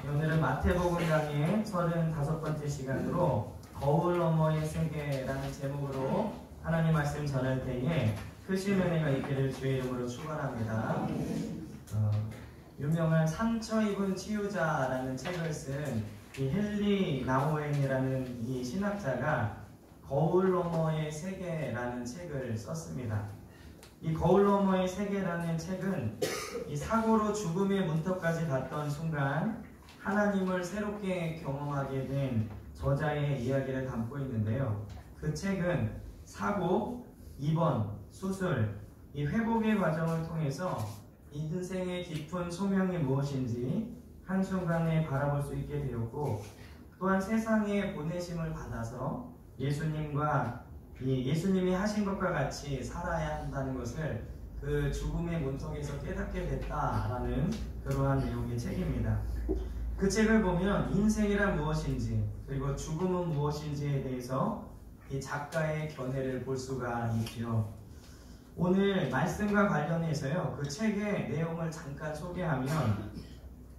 오늘은 마태복음 강의 35번째 시간으로 거울 너머의 세계라는 제목으로 하나님 말씀 전할 때에 크신 은혜가 있기를 주의 이름으로 축원합니다. 유명한 상처 입은 치유자라는 책을 쓴 이 헨리 나우엔이라는 이 신학자가 거울 너머의 세계라는 책을 썼습니다. 이 거울 너머의 세계라는 책은 이 사고로 죽음의 문턱까지 갔던 순간 하나님을 새롭게 경험하게 된 저자의 이야기를 담고 있는데요. 그 책은 사고, 입원, 수술, 이 회복의 과정을 통해서 인생의 깊은 소명이 무엇인지 한순간에 바라볼 수 있게 되었고, 또한 세상에 보내심을 받아서 예수님이 하신 것과 같이 살아야 한다는 것을 그 죽음의 문턱에서 깨닫게 됐다라는 그러한 내용의 책입니다. 그 책을 보면 인생이란 무엇인지 그리고 죽음은 무엇인지에 대해서 이 작가의 견해를 볼 수가 있죠. 오늘 말씀과 관련해서요, 그 책의 내용을 잠깐 소개하면,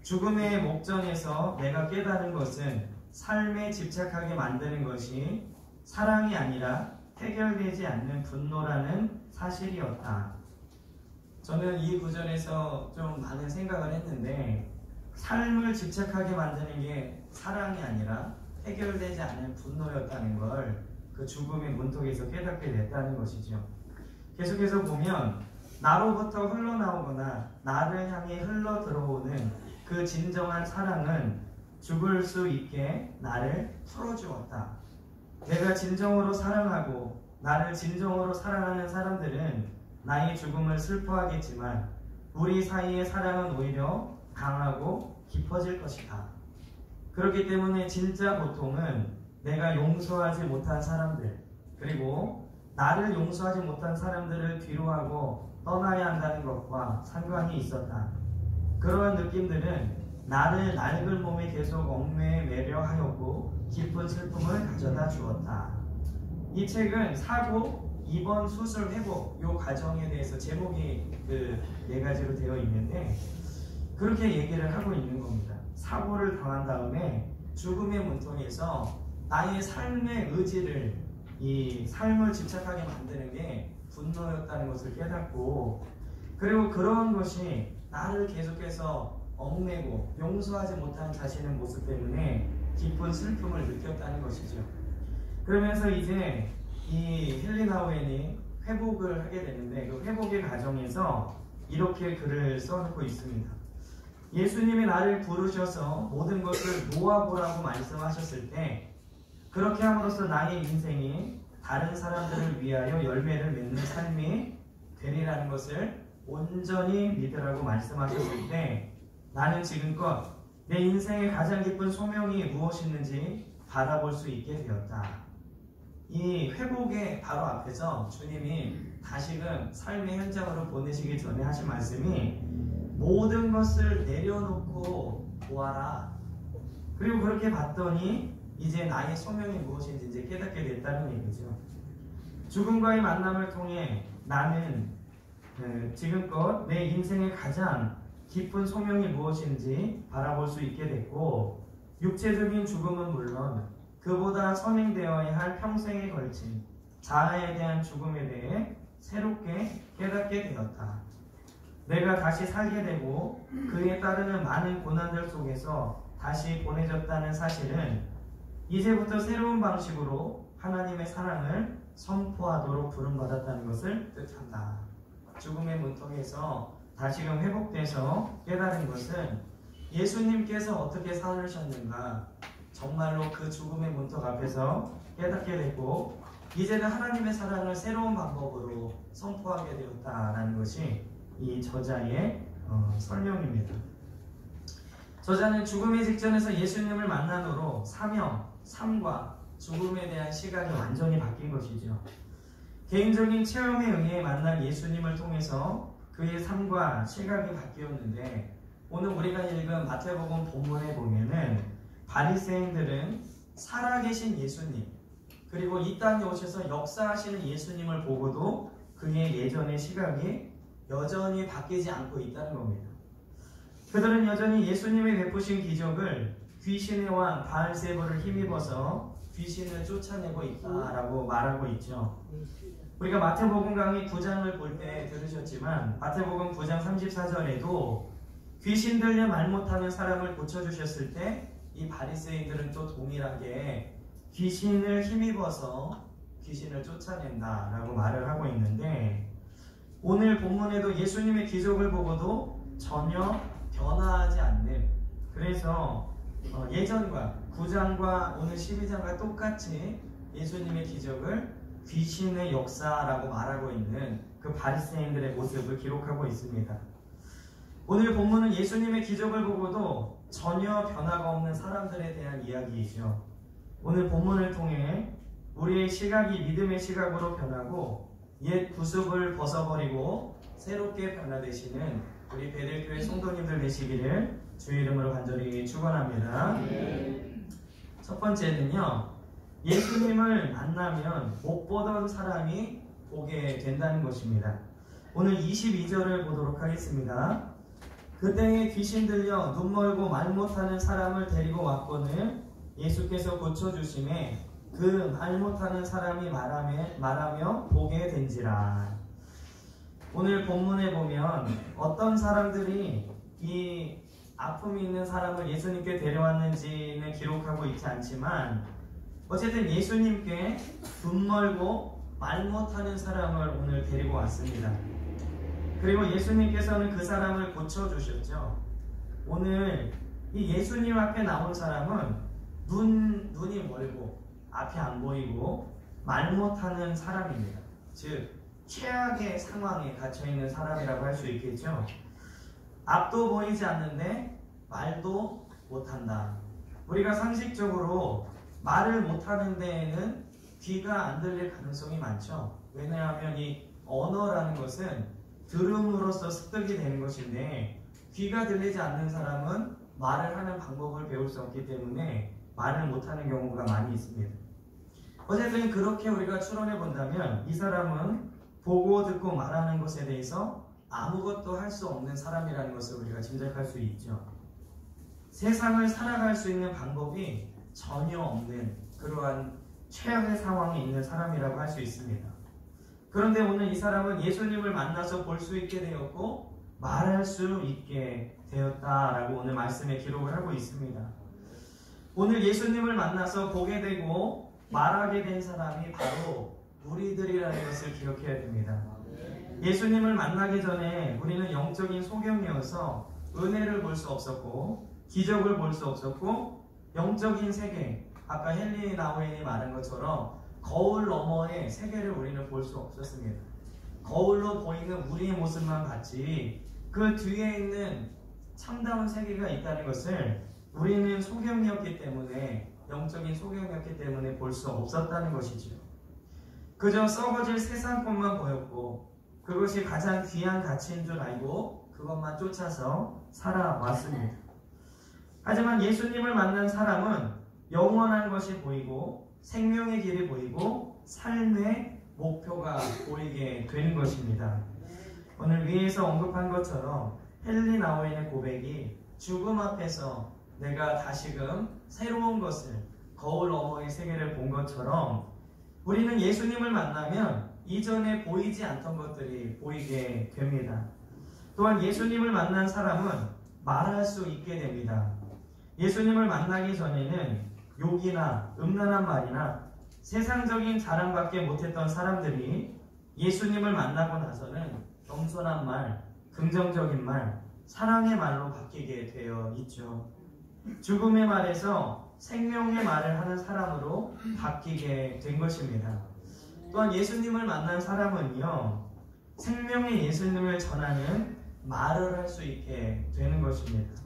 죽음의 목전에서 내가 깨달은 것은 삶에 집착하게 만드는 것이 사랑이 아니라 해결되지 않는 분노라는 사실이었다. 저는 이 구절에서 좀 많은 생각을 했는데, 삶을 집착하게 만드는 게 사랑이 아니라 해결되지 않는 분노였다는 걸 그 죽음의 문턱에서 깨닫게 됐다는 것이죠. 계속해서 보면 나로부터 흘러나오거나 나를 향해 흘러 들어오는 그 진정한 사랑은 죽을 수 있게 나를 풀어주었다. 내가 진정으로 사랑하고 나를 진정으로 사랑하는 사람들은 나의 죽음을 슬퍼하겠지만 우리 사이의 사랑은 오히려 강하고 깊어질 것이다. 그렇기 때문에 진짜 고통은 내가 용서하지 못한 사람들, 그리고 나를 용서하지 못한 사람들을 뒤로하고 떠나야 한다는 것과 상관이 있었다. 그러한 느낌들은 나를 낡은 몸에 계속 얽매여 매려 하였고 깊은 슬픔을 가져다 주었다. 이 책은 사고, 입원, 수술, 회복 이 과정에 대해서 제목이 그 4가지로 되어 있는데, 그렇게 얘기를 하고 있는 겁니다. 사고를 당한 다음에 죽음의 문턱에서 나의 삶의 의지를, 이 삶을 집착하게 만드는 게 분노였다는 것을 깨닫고, 그리고 그런 것이 나를 계속해서 얽매고 용서하지 못한 자신의 모습 때문에 깊은 슬픔을 느꼈다는 것이죠. 그러면서 이제 이 헨리 나우엔이 회복을 하게 되는데, 그 회복의 과정에서 이렇게 글을 써놓고 있습니다. 예수님이 나를 부르셔서 모든 것을 놓아보라고 말씀하셨을 때, 그렇게 함으로써 나의 인생이 다른 사람들을 위하여 열매를 맺는 삶이 되리라는 것을 온전히 믿으라고 말씀하셨을 때, 나는 지금껏 내 인생의 가장 깊은 소명이 무엇이었는지 바라볼 수 있게 되었다. 이 회복의 바로 앞에서 주님이 다시금 삶의 현장으로 보내시기 전에 하신 말씀이, 모든 것을 내려놓고 보아라. 그리고 그렇게 봤더니 이제 나의 소명이 무엇인지 이제 깨닫게 됐다는 얘기죠. 죽음과의 만남을 통해 나는 지금껏 내 인생의 가장 깊은 소명이 무엇인지 바라볼 수 있게 됐고, 육체적인 죽음은 물론 그보다 선행되어야 할 평생에 걸친 자아에 대한 죽음에 대해 새롭게 깨닫게 되었다. 내가 다시 살게 되고 그에 따르는 많은 고난들 속에서 다시 보내졌다는 사실은 이제부터 새로운 방식으로 하나님의 사랑을 선포하도록 부름받았다는 것을 뜻한다. 죽음의 문턱에서 다시금 회복돼서 깨달은 것은 예수님께서 어떻게 살으셨는가, 정말로 그 죽음의 문턱 앞에서 깨닫게 됐고, 이제는 하나님의 사랑을 새로운 방법으로 선포하게 되었다라는 것이 이 저자의 설명입니다. 저자는 죽음의 직전에서 예수님을 만난 후로 사명, 삶과 죽음에 대한 시각이 완전히 바뀐 것이죠. 개인적인 체험에 의해 만난 예수님을 통해서 그의 삶과 시각이 바뀌었는데, 오늘 우리가 읽은 마태복음 본문에 보면은 바리새인들은 살아계신 예수님, 그리고 이 땅에 오셔서 역사하시는 예수님을 보고도 그의 예전의 시각이 여전히 바뀌지 않고 있다는 겁니다. 그들은 여전히 예수님이 베푸신 기적을 귀신의 왕 바알세불을 힘입어서 귀신을 쫓아내고 있다라고 말하고 있죠. 우리가 마태복음 강의 9장을 볼 때 들으셨지만 마태복음 9장 34절에도 귀신 들려 말 못하는 사람을 고쳐주셨을 때 이 바리새인들은 또 동일하게 귀신을 힘입어서 귀신을 쫓아낸다라고 말을 하고 있는데, 오늘 본문에도 예수님의 기적을 보고도 전혀 변화하지 않는, 그래서 예전과 9장과 오늘 12장과 똑같이 예수님의 기적을 귀신의 역사라고 말하고 있는 그 바리새인들의 모습을 기록하고 있습니다. 오늘 본문은 예수님의 기적을 보고도 전혀 변화가 없는 사람들에 대한 이야기이죠. 오늘 본문을 통해 우리의 시각이 믿음의 시각으로 변하고 옛 구습을 벗어버리고 새롭게 변화되시는 우리 베들교회 성도님들 되시기를 주의 이름으로 간절히 축원합니다. 첫 번째는요, 예수님을 만나면 못 보던 사람이 보게 된다는 것입니다. 오늘 22절을 보도록 하겠습니다. 그때에 귀신 들려 눈 멀고 말 못하는 사람을 데리고 왔거늘 예수께서 고쳐주심에 그 말 못하는 사람이 말하며 보게 된지라. 오늘 본문에 보면 어떤 사람들이 이 아픔이 있는 사람을 예수님께 데려왔는지는 기록하고 있지 않지만, 어쨌든 예수님께 눈 멀고 말 못하는 사람을 오늘 데리고 왔습니다. 그리고 예수님께서는 그 사람을 고쳐주셨죠. 오늘 이 예수님 앞에 나온 사람은 눈이 멀고 앞이 안 보이고 말 못하는 사람입니다. 즉 최악의 상황에 갇혀있는 사람이라고 할 수 있겠죠. 앞도 보이지 않는데 말도 못한다. 우리가 상식적으로 말을 못하는 데에는 귀가 안 들릴 가능성이 많죠. 왜냐하면 이 언어라는 것은 들음으로써 습득이 되는 것인데, 귀가 들리지 않는 사람은 말을 하는 방법을 배울 수 없기 때문에 말을 못하는 경우가 많이 있습니다. 어쨌든 그렇게 우리가 추론해 본다면 이 사람은 보고 듣고 말하는 것에 대해서 아무것도 할 수 없는 사람이라는 것을 우리가 짐작할 수 있죠. 세상을 살아갈 수 있는 방법이 전혀 없는 그러한 최악의 상황에 있는 사람이라고 할 수 있습니다. 그런데 오늘 이 사람은 예수님을 만나서 볼 수 있게 되었고 말할 수 있게 되었다라고 오늘 말씀에 기록을 하고 있습니다. 오늘 예수님을 만나서 보게 되고 말하게 된 사람이 바로 무리들이라는 것을 기억해야 됩니다. 예수님을 만나기 전에 우리는 영적인 소경이어서 은혜를 볼 수 없었고 기적을 볼 수 없었고 영적인 세계, 아까 헨리 나우엔이 말한 것처럼 거울 너머의 세계를 우리는 볼 수 없었습니다. 거울로 보이는 우리의 모습만 봤지 그 뒤에 있는 참다운 세계가 있다는 것을 우리는 소경이었기 때문에, 영적인 소경이었기 때문에 볼 수 없었다는 것이죠. 그저 썩어질 세상 것만 보였고 그것이 가장 귀한 가치인 줄 알고 그것만 쫓아서 살아왔습니다. 하지만 예수님을 만난 사람은 영원한 것이 보이고 생명의 길이 보이고 삶의 목표가 보이게 되는 것입니다. 오늘 위에서 언급한 것처럼 헨리 나우엔의 고백이 죽음 앞에서 내가 다시금 새로운 것을, 거울 너머의 세계를 본 것처럼 우리는 예수님을 만나면 이전에 보이지 않던 것들이 보이게 됩니다. 또한 예수님을 만난 사람은 말할 수 있게 됩니다. 예수님을 만나기 전에는 욕이나 음란한 말이나 세상적인 자랑밖에 못했던 사람들이 예수님을 만나고 나서는 겸손한 말, 긍정적인 말, 사랑의 말로 바뀌게 되어 있죠. 죽음의 말에서 생명의 말을 하는 사람으로 바뀌게 된 것입니다. 또한 예수님을 만난 사람은요, 생명의 예수님을 전하는 말을 할 수 있게 되는 것입니다.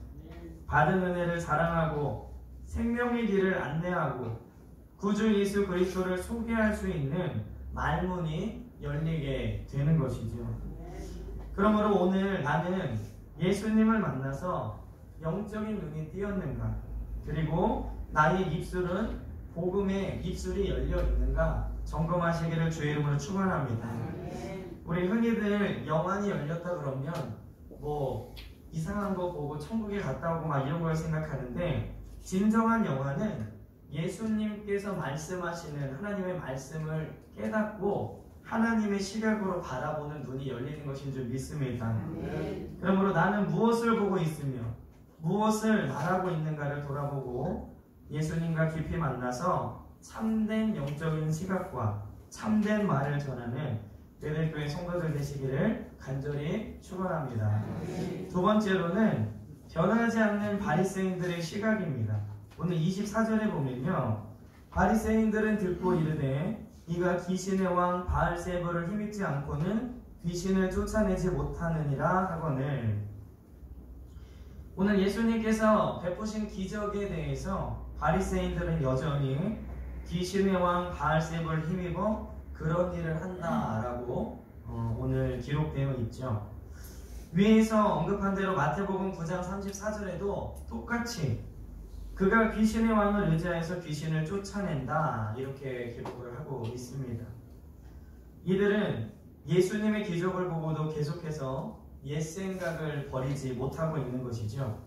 받은 은혜를 자랑하고 생명의 길을 안내하고 구주 예수 그리스도를 소개할 수 있는 말문이 열리게 되는 것이죠. 그러므로 오늘 나는 예수님을 만나서 영적인 눈이 띄었는가, 그리고 나의 입술은 복음의 입술이 열려 있는가 점검하시기를 주의 이름으로 축원합니다. 우리 흔히들 영안이 열렸다 그러면 이상한 거 보고 천국에 갔다 오고 막 이런 걸 생각하는데, 진정한 영화는 예수님께서 말씀하시는 하나님의 말씀을 깨닫고 하나님의 시각으로 바라보는 눈이 열리는 것인 줄 믿습니다. 그러므로 나는 무엇을 보고 있으며 무엇을 말하고 있는가를 돌아보고 예수님과 깊이 만나서 참된 영적인 시각과 참된 말을 전하는 베델교회 성도들 되시기를 간절히 축원합니다. 두 번째로는 변하지 않는 바리새인들의 시각입니다. 오늘 24절에 보면요, 바리새인들은 듣고 이르되 이가 귀신의 왕 바알세불을 힘입지 않고는 귀신을 쫓아내지 못하느니라 하거늘. 오늘 예수님께서 베푸신 기적에 대해서 바리새인들은 여전히 귀신의 왕 바알세불을 힘입어 그런 일을 한다라고 오늘 기록되어 있죠. 위에서 언급한 대로 마태복음 9장 34절에도 똑같이 그가 귀신의 왕을 의지하여서 귀신을 쫓아낸다 이렇게 기록을 하고 있습니다. 이들은 예수님의 기적을 보고도 계속해서 옛 생각을 버리지 못하고 있는 것이죠.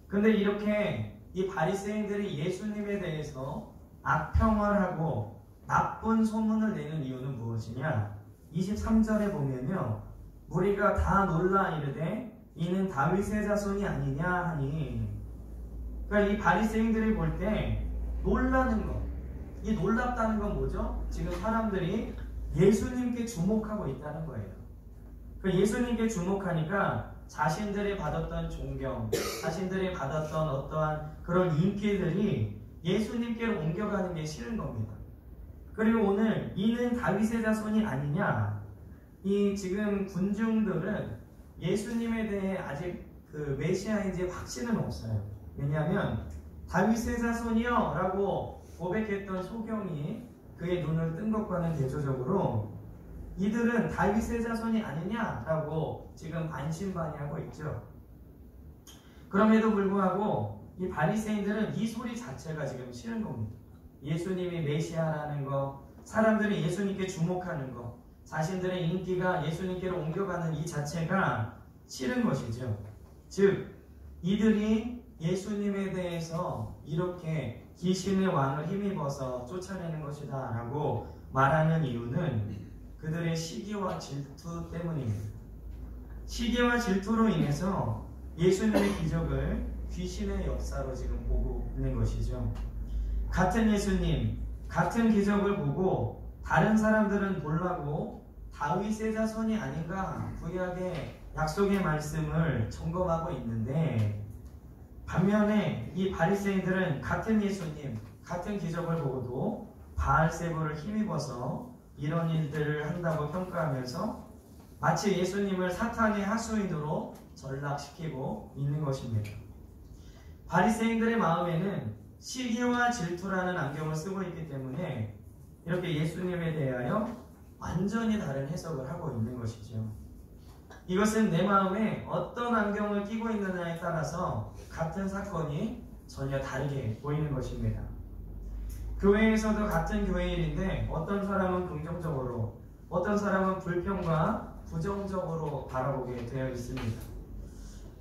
근데 이렇게 이 바리새인들이 예수님에 대해서 악평을 하고 나쁜 소문을 내는 이유는 무엇이냐? 23절에 보면요, 무리가 다 놀라 이르되 이는 다윗의 자손이 아니냐 하니. 그러니까 이 바리새인들이 볼 때 놀라는 것, 이 놀랍다는 건 뭐죠? 지금 사람들이 예수님께 주목하고 있다는 거예요. 그러니까 예수님께 주목하니까 자신들이 받았던 존경, 자신들이 받았던 어떠한 그런 인기들이 예수님께로 옮겨가는 게 싫은 겁니다. 그리고 오늘 이는 다윗의 자손이 아니냐, 이 지금 군중들은 예수님에 대해 아직 그 메시아인지 확신은 없어요. 왜냐하면 다윗의 자손이요 라고 고백했던 소경이 그의 눈을 뜬 것과는 대조적으로 이들은 다윗의 자손이 아니냐라고 지금 반신반의하고 있죠. 그럼에도 불구하고 이 바리새인들은 이 소리 자체가 지금 싫은 겁니다. 예수님이 메시아라는 것, 사람들이 예수님께 주목하는 것, 자신들의 인기가 예수님께로 옮겨가는 이 자체가 싫은 것이죠. 즉 이들이 예수님에 대해서 이렇게 귀신의 왕을 힘입어서 쫓아내는 것이다 라고 말하는 이유는 그들의 시기와 질투 때문입니다. 시기와 질투로 인해서 예수님의 기적을 귀신의 역사로 지금 보고 있는 것이죠. 같은 예수님, 같은 기적을 보고 다른 사람들은 놀라고 다윗의 자손이 아닌가 구약의 약속의 말씀을 점검하고 있는데, 반면에 이 바리새인들은 같은 예수님, 같은 기적을 보고도 바알세불을 힘입어서 이런 일들을 한다고 평가하면서 마치 예수님을 사탄의 하수인으로 전락시키고 있는 것입니다. 바리새인들의 마음에는 시기와 질투라는 안경을 쓰고 있기 때문에 이렇게 예수님에 대하여 완전히 다른 해석을 하고 있는 것이죠. 이것은 내 마음에 어떤 안경을 끼고 있느냐에 따라서 같은 사건이 전혀 다르게 보이는 것입니다. 교회에서도 같은 교회일인데 어떤 사람은 긍정적으로, 어떤 사람은 불평과 부정적으로 바라보게 되어 있습니다.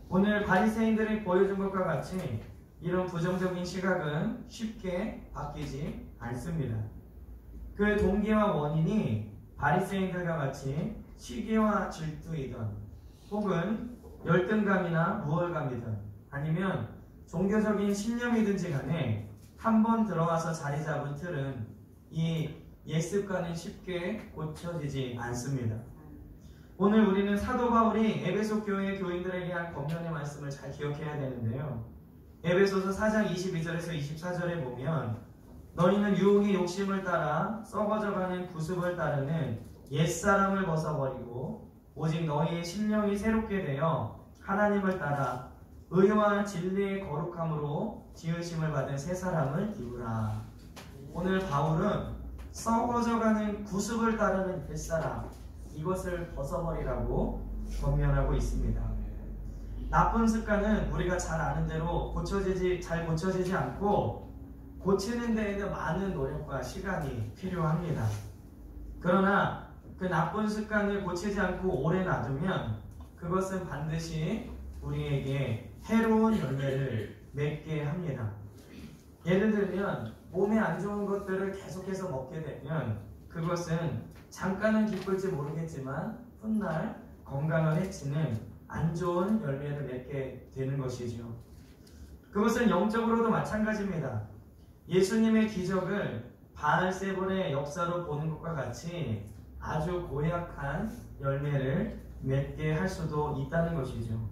오늘 바리새인들이 보여준 것과 같이 이런 부정적인 시각은 쉽게 바뀌지 않습니다. 그 동기와 원인이 바리새인들과 같이 시기와 질투이던 혹은 열등감이나 우월감이든 아니면 종교적인 신념이든지 간에 한번 들어와서 자리 잡은 틀은 이 옛습관은 쉽게 고쳐지지 않습니다. 오늘 우리는 사도 바울이 에베소 교회 교인들에게 한 권면의 말씀을 잘 기억해야 되는데요. 에베소서 4장 22절에서 24절에 보면 너희는 유혹의 욕심을 따라 썩어져가는 구습을 따르는 옛사람을 벗어버리고 오직 너희의 심령이 새롭게 되어 하나님을 따라 의와 진리의 거룩함으로 지으심을 받은 새 사람을 입으라. 오늘 바울은 썩어져가는 구습을 따르는 옛사람, 이것을 벗어버리라고 권면하고 있습니다. 나쁜 습관은 우리가 잘 아는 대로 잘 고쳐지지 않고 고치는 데에는 많은 노력과 시간이 필요합니다. 그러나 그 나쁜 습관을 고치지 않고 오래 놔두면 그것은 반드시 우리에게 해로운 열매를 맺게 합니다. 예를 들면 몸에 안 좋은 것들을 계속해서 먹게 되면 그것은 잠깐은 기쁠지 모르겠지만 훗날 건강을 해치는 안 좋은 열매를 맺게 되는 것이죠. 그것은 영적으로도 마찬가지입니다. 예수님의 기적을 바알세볼의 역사로 보는 것과 같이 아주 고약한 열매를 맺게 할 수도 있다는 것이죠.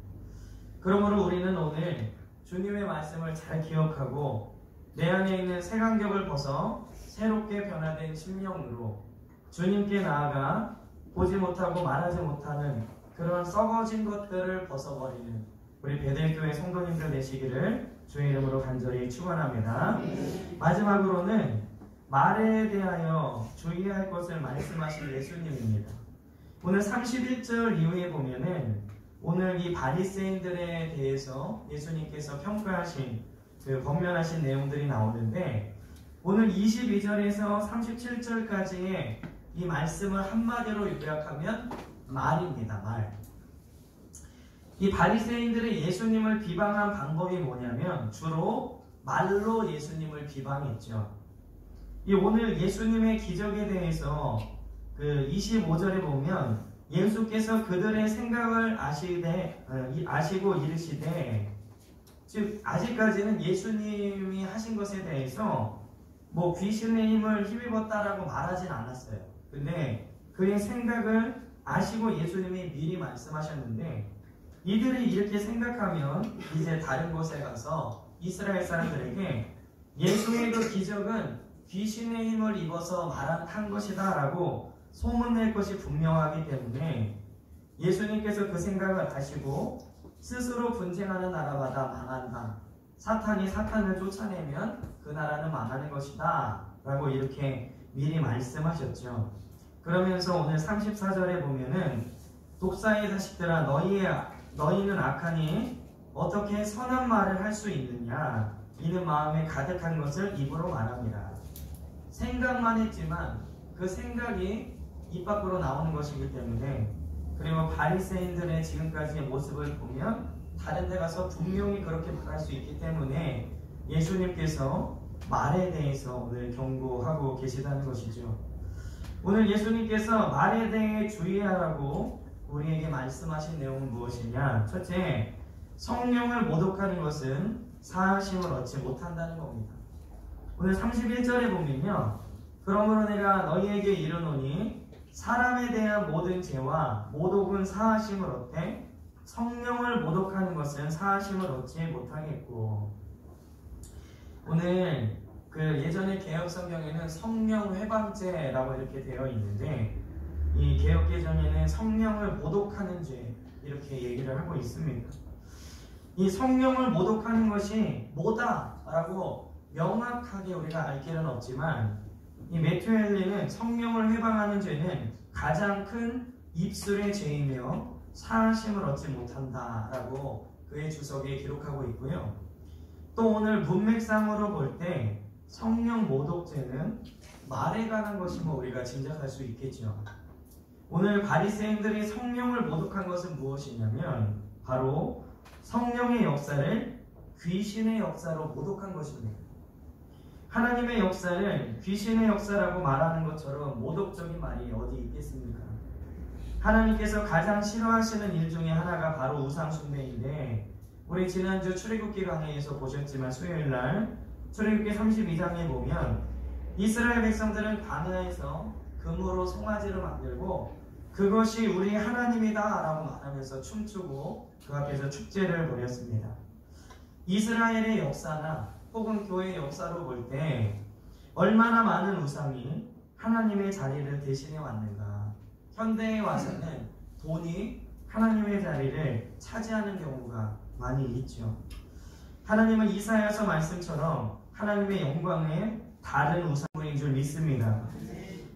그러므로 우리는 오늘 주님의 말씀을 잘 기억하고 내 안에 있는 색안경을 벗어 새롭게 변화된 심령으로 주님께 나아가 보지 못하고 말하지 못하는 그런 썩어진 것들을 벗어버리는 우리 베델교회 성도님들 되시기를 주의 이름으로 간절히 축원합니다. 마지막으로는 말에 대하여 주의해야 할 것을 말씀하신 예수님입니다. 오늘 31절 이후에 보면은 오늘 이 바리새인들에 대해서 예수님께서 평가하신 그 권면하신 내용들이 나오는데 오늘 22절에서 37절까지의 이 말씀을 한마디로 요약하면 말입니다. 말. 이 바리새인들이 예수님을 비방한 방법이 뭐냐면 주로 말로 예수님을 비방했죠. 이 오늘 예수님의 기적에 대해서 그 25절에 보면 예수께서 그들의 생각을 아시고 이르시되, 즉 아직까지는 예수님이 하신 것에 대해서 뭐 귀신의 힘을 힘입었다라고 말하진 않았어요. 근데 그의 생각을 아시고 예수님이 미리 말씀하셨는데 이들이 이렇게 생각하면 이제 다른 곳에 가서 이스라엘 사람들에게 예수의 그 기적은 귀신의 힘을 입어서 한 것이다 라고 소문낼 것이 분명하기 때문에 예수님께서 그 생각을 아시고 스스로 분쟁하는 나라마다 망한다. 사탄이 사탄을 쫓아내면 그 나라는 망하는 것이다 라고 이렇게 미리 말씀하셨죠. 그러면서 오늘 34절에 보면은 독사의 자식들아 너희는 악하니 어떻게 선한 말을 할 수 있느냐. 이는 마음에 가득한 것을 입으로 말합니다. 생각만 했지만 그 생각이 입 밖으로 나오는 것이기 때문에, 그리고 바리새인들의 지금까지의 모습을 보면 다른 데 가서 분명히 그렇게 말할 수 있기 때문에 예수님께서 말에 대해서 오늘 경고하고 계시다는 것이죠. 오늘 예수님께서 말에 대해 주의하라고 우리에게 말씀하신 내용은 무엇이냐? 첫째, 성령을 모독하는 것은 사하심을 얻지 못한다는 겁니다. 오늘 31절에 보면요, 그러므로 내가 너희에게 이르노니 사람에 대한 모든 죄와 모독은 사하심을 얻되 성령을 모독하는 것은 사하심을 얻지 못하겠고, 오늘 그 예전에 개혁 성경에는 성령 회방죄라고 이렇게 되어 있는데 이 개혁 개정에는 성령을 모독하는 죄 이렇게 얘기를 하고 있습니다. 이 성령을 모독하는 것이 뭐다라고 명확하게 우리가 알 길은 없지만 이 매튜 헨리는 성령을 회방하는 죄는 가장 큰 입술의 죄이며 사하심을 얻지 못한다라고 그의 주석에 기록하고 있고요. 또 오늘 문맥상으로 볼 때 성령 모독죄는 말에 관한 것이면 우리가 짐작할 수 있겠죠. 오늘 바리새인들이 성령을 모독한 것은 무엇이냐면 바로 성령의 역사를 귀신의 역사로 모독한 것입니다. 하나님의 역사를 귀신의 역사라고 말하는 것처럼 모독적인 말이 어디 있겠습니까? 하나님께서 가장 싫어하시는 일 중에 하나가 바로 우상 숭배인데, 우리 지난주 출애굽기 강의에서 보셨지만 수요일날 출애굽기 32장에 보면 이스라엘 백성들은 광야에서 금으로 송아지를 만들고 그것이 우리 하나님이다 라고 말하면서 춤추고 그 앞에서 축제를 벌였습니다. 이스라엘의 역사나 혹은 교회의 역사로 볼 때 얼마나 많은 우상이 하나님의 자리를 대신해 왔는가. 현대에 와서는 돈이 하나님의 자리를 차지하는 경우가 많이 있죠. 하나님은 이사야서 말씀처럼 하나님의 영광에 다른 우상인 줄 믿습니다.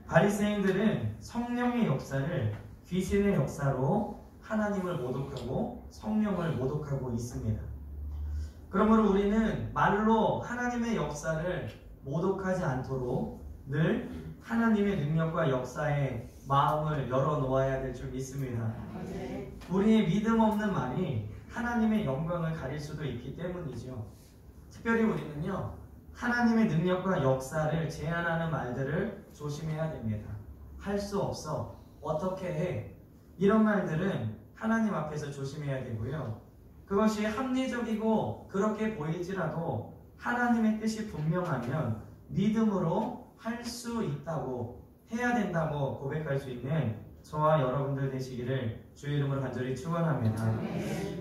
바리새인들은 성령의 역사를 귀신의 역사로 하나님을 모독하고 성령을 모독하고 있습니다. 그러므로 우리는 말로 하나님의 역사를 모독하지 않도록 늘 하나님의 능력과 역사에 마음을 열어놓아야 될 줄 믿습니다. 우리의 믿음 없는 말이 하나님의 영광을 가릴 수도 있기 때문이죠. 특별히 우리는요, 하나님의 능력과 역사를 제한하는 말들을 조심해야 됩니다. 할 수 없어, 어떻게 해, 이런 말들은 하나님 앞에서 조심해야 되고요. 그것이 합리적이고 그렇게 보일지라도 하나님의 뜻이 분명하면 믿음으로 할 수 있다고, 해야 된다고 고백할 수 있는 저와 여러분들 되시기를 주의 이름으로 간절히 축원합니다.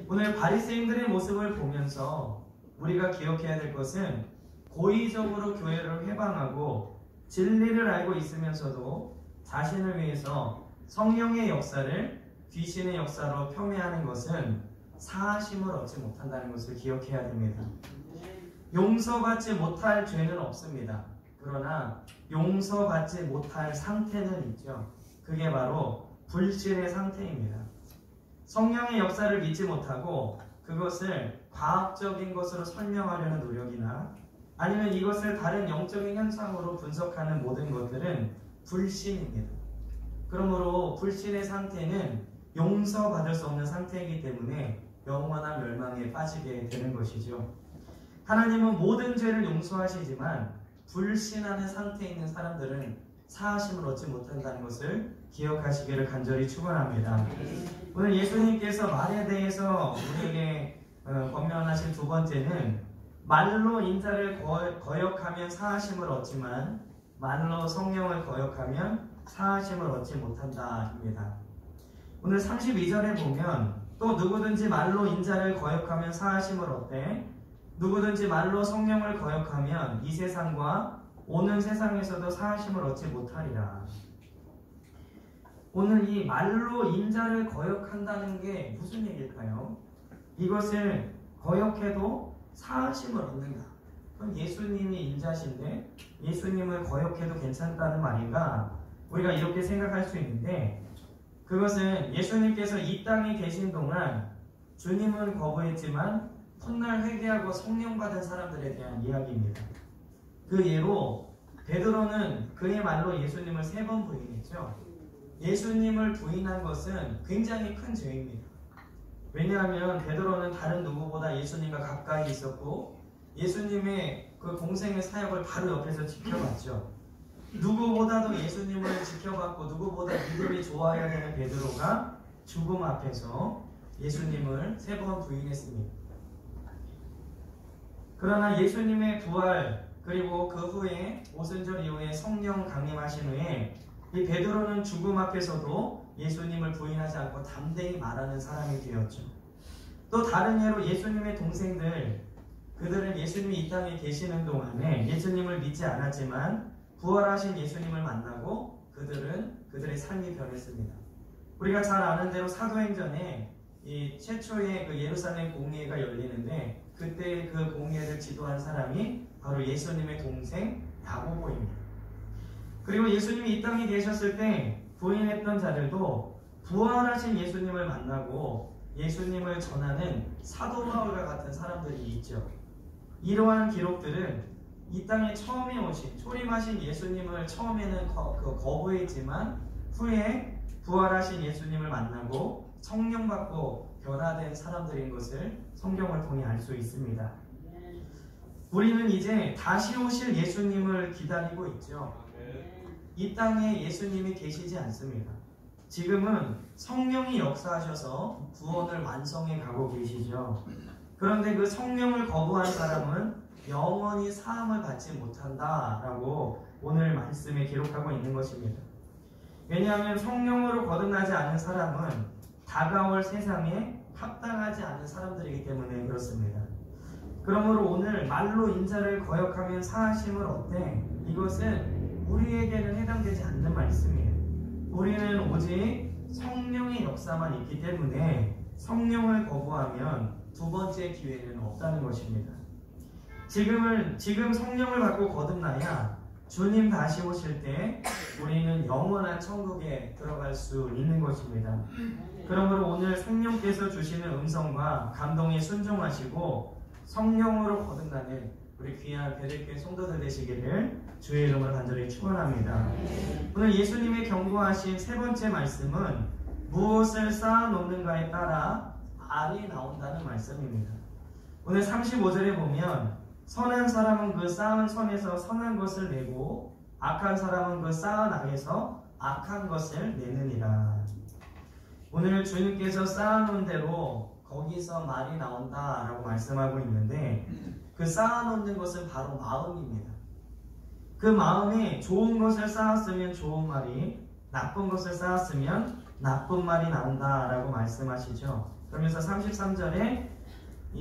오늘 바리새인들의 모습을 보면서 우리가 기억해야 될 것은 고의적으로 교회를 회방하고 진리를 알고 있으면서도 자신을 위해서 성령의 역사를 귀신의 역사로 폄훼하는 것은 사하심을 얻지 못한다는 것을 기억해야 됩니다. 용서받지 못할 죄는 없습니다. 그러나 용서받지 못할 상태는 있죠. 그게 바로 불신의 상태입니다. 성령의 역사를 믿지 못하고 그것을 과학적인 것으로 설명하려는 노력이나 아니면 이것을 다른 영적인 현상으로 분석하는 모든 것들은 불신입니다. 그러므로 불신의 상태는 용서받을 수 없는 상태이기 때문에 영원한 멸망에 빠지게 되는 것이죠. 하나님은 모든 죄를 용서하시지만 불신하는 상태에 있는 사람들은 사하심을 얻지 못한다는 것을 기억하시기를 간절히 축원합니다. 오늘 예수님께서 말에 대해서 우리에게 권면하신 두 번째는 말로 인자를 거역하면 사하심을 얻지만 말로 성령을 거역하면 사하심을 얻지 못한다입니다. 오늘 32절에 보면 또 누구든지 말로 인자를 거역하면 사하심을 얻되 누구든지 말로 성령을 거역하면 이 세상과 오는 세상에서도 사하심을 얻지 못하리라. 오늘 이 말로 인자를 거역한다는 게 무슨 얘기일까요? 이것을 거역해도 사하심을 얻는다. 그럼 예수님이 인자신데 예수님을 거역해도 괜찮다는 말인가? 우리가 이렇게 생각할 수 있는데 그것은 예수님께서 이 땅에 계신 동안 주님은 거부했지만 훗날 회개하고 성령 받은 사람들에 대한 이야기입니다. 그 예로 베드로는 그의 말로 예수님을 3번 부인했죠. 예수님을 부인한 것은 굉장히 큰 죄입니다. 왜냐하면 베드로는 다른 누구보다 예수님과 가까이 있었고 예수님의 그 공생의 사역을 바로 옆에서 지켜봤죠. 누구보다도 예수님을 지켜봤고 누구보다 믿음이 좋아야 되는 베드로가 죽음 앞에서 예수님을 3번 부인했습니다. 그러나 예수님의 부활 그리고 그 후에 오순절 이후에 성령 강림하신 후에 이 베드로는 죽음 앞에서도 예수님을 부인하지 않고 담대히 말하는 사람이 되었죠. 또 다른 예로 예수님의 동생들, 그들은 예수님이 이 땅에 계시는 동안에 예수님을 믿지 않았지만 부활하신 예수님을 만나고 그들의 삶이 변했습니다. 우리가 잘 아는 대로 사도행전에 이 최초의 그 예루살렘 공회가 열리는데 그때 그 공회를 지도한 사람이 바로 예수님의 동생 야고보입니다. 그리고 예수님이 이 땅에 계셨을 때 부인했던 자들도 부활하신 예수님을 만나고 예수님을 전하는 사도 바울과 같은 사람들이 있죠. 이러한 기록들은 이 땅에 처음에 오신 초림하신 예수님을 처음에는 거부했지만 후에 부활하신 예수님을 만나고 성령 받고 변화된 사람들인 것을 성경을 통해 알 수 있습니다. 우리는 이제 다시 오실 예수님을 기다리고 있죠. 이 땅에 예수님이 계시지 않습니다. 지금은 성령이 역사하셔서 구원을 완성해 가고 계시죠. 그런데 그 성령을 거부한 사람은 영원히 사함을 받지 못한다라고 오늘 말씀에 기록하고 있는 것입니다. 왜냐하면 성령으로 거듭나지 않은 사람은 다가올 세상에 합당하지 않은 사람들이기 때문에 그렇습니다. 그러므로 오늘 말로 인자를 거역하면 사하심을 얻되 이것은 우리에게는 해당되지 않는 말씀이에요. 우리는 오직 성령의 역사만 있기 때문에 성령을 거부하면 두 번째 기회는 없다는 것입니다. 지금 성령을 받고 거듭나야 주님 다시 오실 때 우리는 영원한 천국에 들어갈 수 있는 것입니다. 그러므로 오늘 성령께서 주시는 음성과 감동에 순종하시고 성령으로 거듭나는 우리 귀한 베들교회 성도들 되시기를 주의 이름으로 간절히 축원합니다. 오늘 예수님의 경고하신 세 번째 말씀은 무엇을 쌓아놓는가에 따라 말이 나온다는 말씀입니다. 오늘 35절에 보면 선한 사람은 그 쌓은 선에서 선한 것을 내고 악한 사람은 그 쌓은 악에서 악한 것을 내느니라. 오늘 주님께서 쌓아놓은 대로 거기서 말이 나온다라고 말씀하고 있는데 그 쌓아놓는 것은 바로 마음입니다. 그 마음에 좋은 것을 쌓았으면 좋은 말이, 나쁜 것을 쌓았으면 나쁜 말이 나온다라고 말씀하시죠. 그러면서 33절에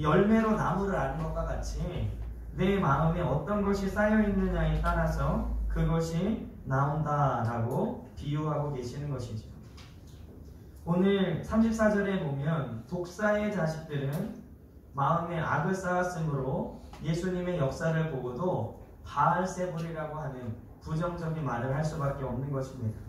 열매로 나무를 아는 것과 같이 내 마음에 어떤 것이 쌓여 있느냐에 따라서 그것이 나온다라고 비유하고 계시는 것이죠. 오늘 34절에 보면 독사의 자식들은 마음에 악을 쌓았으므로 예수님의 역사를 보고도 바알세불이라고 하는 부정적인 말을 할 수밖에 없는 것입니다.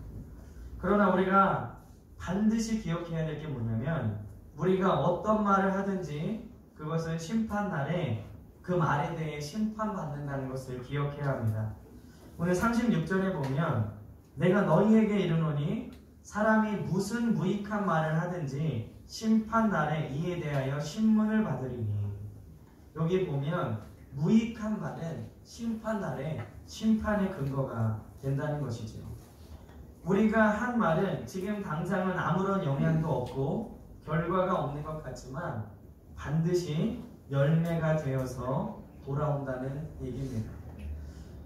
그러나 우리가 반드시 기억해야 될 게 뭐냐면 우리가 어떤 말을 하든지 그것은 심판날에 그 말에 대해 심판받는다는 것을 기억해야 합니다. 오늘 36절에 보면 내가 너희에게 이르노니 사람이 무슨 무익한 말을 하든지 심판날에 이에 대하여 신문을 받으리니. 여기 보면 무익한 말은 심판날에 심판의 근거가 된다는 것이죠. 우리가 한 말은 지금 당장은 아무런 영향도 없고 결과가 없는 것 같지만 반드시 열매가 되어서 돌아온다는 얘기입니다.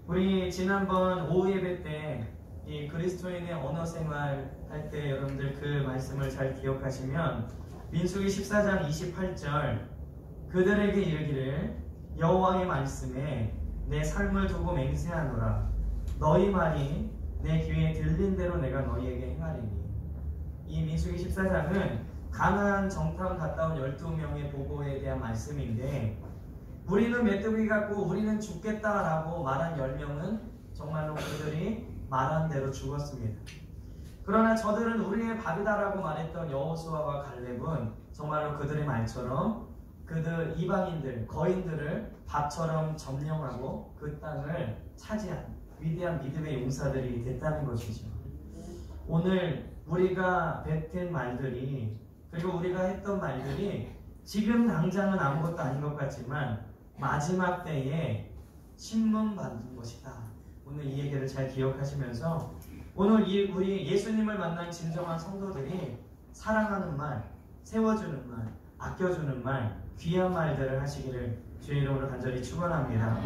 우리 지난번 오후 예배 때 이 그리스도인의 언어 생활 할 때 여러분들 그 말씀을 잘 기억하시면 민수기 14장 28절 그들에게 이르기를 여호와의 말씀에 내 삶을 두고 맹세하노라. 너희 말이 내 귀에 들린 대로 내가 너희에게 행하리니. 이 민수기 14장은 가나안 정탐 갔다 온 12명의 보고에 대한 말씀인데 우리는 메뚜기 같고 우리는 죽겠다라고 말한 10명은 정말로 그들이 말한 대로 죽었습니다. 그러나 저들은 우리의 밥이다라고 말했던 여호수아와 갈렙은 정말로 그들의 말처럼 그들 이방인들, 거인들을 밥처럼 점령하고 그 땅을 차지한 위대한 믿음의 용사들이 됐다는 것이죠. 오늘 우리가 뱉은 말들이 그리고 우리가 했던 말들이 지금 당장은 아무것도 아닌 것 같지만 마지막 때에 신문받는 것이다. 오늘 이 얘기를 잘 기억하시면서 오늘 우리 예수님을 만난 진정한 성도들이 사랑하는 말, 세워주는 말, 아껴주는 말, 귀한 말들을 하시기를 주의 이름으로 간절히 축원합니다.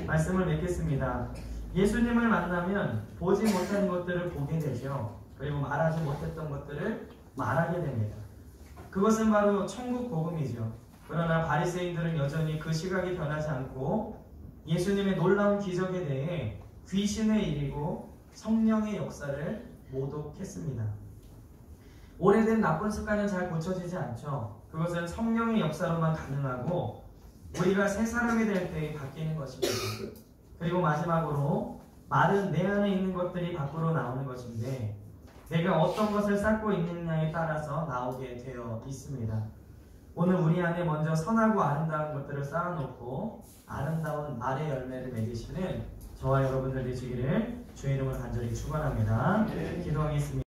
말씀을 맺겠습니다. 예수님을 만나면 보지 못한 것들을 보게 되죠. 그리고 말하지 못했던 것들을 말하게 됩니다. 그것은 바로 천국 복음이죠. 그러나 바리새인들은 여전히 그 시각이 변하지 않고 예수님의 놀라운 기적에 대해 귀신의 일이고 성령의 역사를 모독했습니다. 오래된 나쁜 습관은 잘 고쳐지지 않죠. 그것은 성령의 역사로만 가능하고 우리가 새 사람이 될 때에 바뀌는 것입니다. 그리고 마지막으로 말은 내 안에 있는 것들이 밖으로 나오는 것인데 내가 어떤 것을 쌓고 있느냐에 따라서 나오게 되어 있습니다. 오늘 우리 안에 먼저 선하고 아름다운 것들을 쌓아놓고 아름다운 말의 열매를 맺으시는 저와 여러분들 되시기를 주의 이름으로 간절히 축원합니다. 기도하겠습니다.